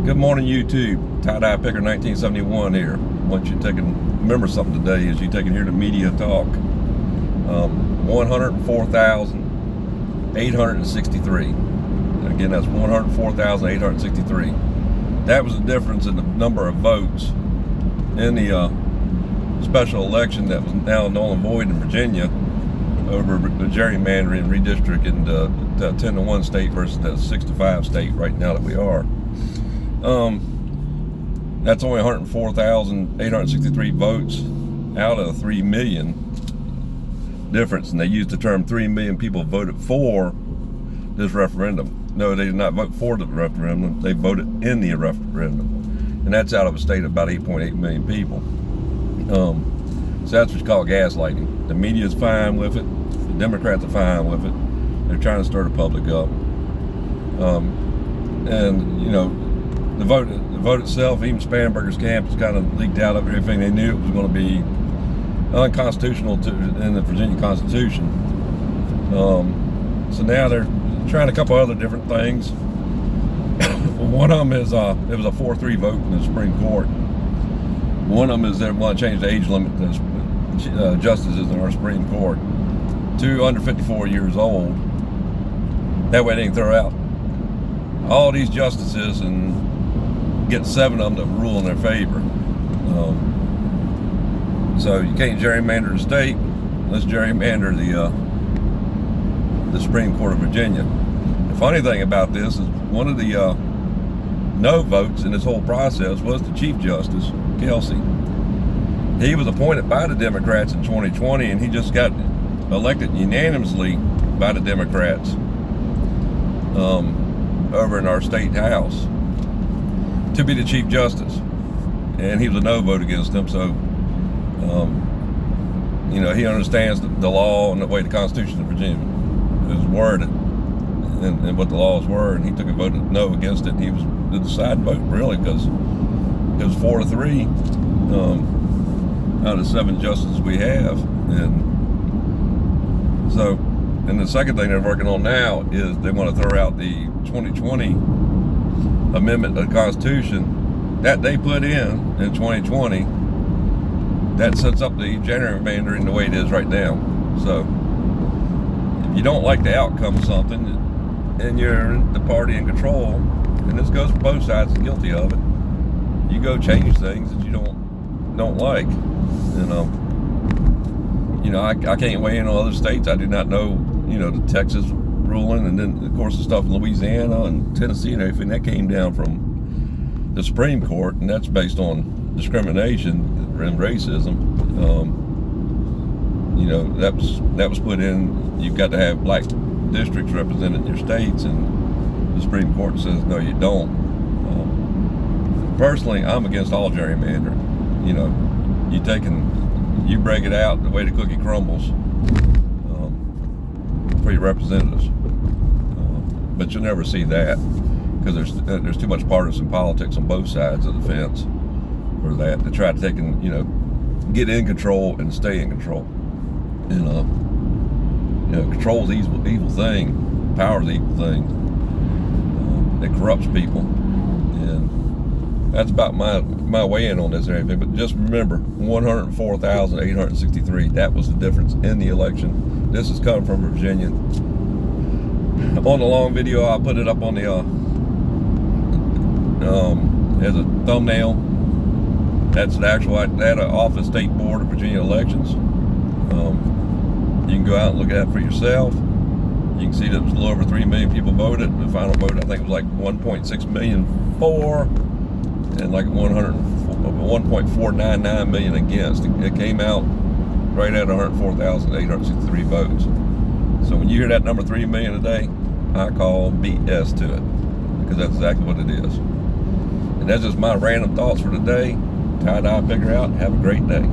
Good morning, YouTube. Tie-Dye Picker 1971 here. I want you to remember something today as you take and hear the media talk. 104,863. Again, that's 104,863. That was the difference in the number of votes in the special election that was now null and void in Virginia over the gerrymandering redistricting the 10-1 state versus the 6-5 state right now that we are. That's only 104,863 votes out of 3 million difference, and they used the term 3 million people voted for this referendum. No, they did not vote for the referendum, they voted in the referendum, and that's out of a state of about 8.8 million people. So that's what you call gaslighting. The media is fine with it, the Democrats are fine with it. They're trying to stir the public up. And you know, the vote itself, even Spanberger's camp, has kind of leaked out of everything. They knew it was going to be unconstitutional in the Virginia Constitution. So now they're trying a couple other different things. One of them is it was a 4-3 vote in the Supreme Court. One of them is they want to change the age limit to justices in our Supreme Court to under 54 years old. That way they can throw out all these justices and get 7 of them to rule in their favor. So you can't gerrymander the state. Let's gerrymander the Supreme Court of Virginia. The funny thing about this is one of the no votes in this whole process was the Chief Justice, Kelsey. He was appointed by the Democrats in 2020, and he just got elected unanimously by the Democrats over in our state house to be the Chief Justice, and he was a no vote against him. So you know, he understands the law and the way the Constitution of Virginia is worded and what the laws were, and he took a vote no against it. He was the deciding vote, really, because it was 4-3 out of 7 justices we have. And so, and the second thing they're working on now is they want to throw out the 2020 amendment to the Constitution that they put in 2020 that sets up the gerrymandering the way it is right now. So if you don't like the outcome of something and you're the party in control, and this goes for both sides guilty of it, you go change things that you don't like. And you know, I can't weigh in on other states. I do not know, you know, the Texas ruling, and then of course the stuff in Louisiana and Tennessee and everything that came down from the Supreme Court, and that's based on discrimination and racism. You know, that was put in. You've got to have black districts represented in your states, and the Supreme Court says no, you don't. Personally, I'm against all gerrymandering. You know, you break it out the way the cookie crumbles for your representatives, but you'll never see that because there's too much partisan politics on both sides of the fence for that to try to take and, you know, get in control and stay in control. And you know, control is the evil thing, power is the evil thing. It corrupts people, and that's about my weigh in on this and everything. But just remember, 104,863. That was the difference in the election. This is coming from Virginia. On the long video, I'll put it up on the as a thumbnail. That's the actual data off the State Board of Virginia Elections. You can go out and look at it for yourself. You can see that it was a little over 3 million people voted. The final vote, I think, was like 1.6 million for, and like 1.499 million against. It came out right at 104,863 votes. So when you hear that number 3 million a day, I call BS to it, because that's exactly what it is. And that's just my random thoughts for today. Tie-Dye Picker out. Have a great day.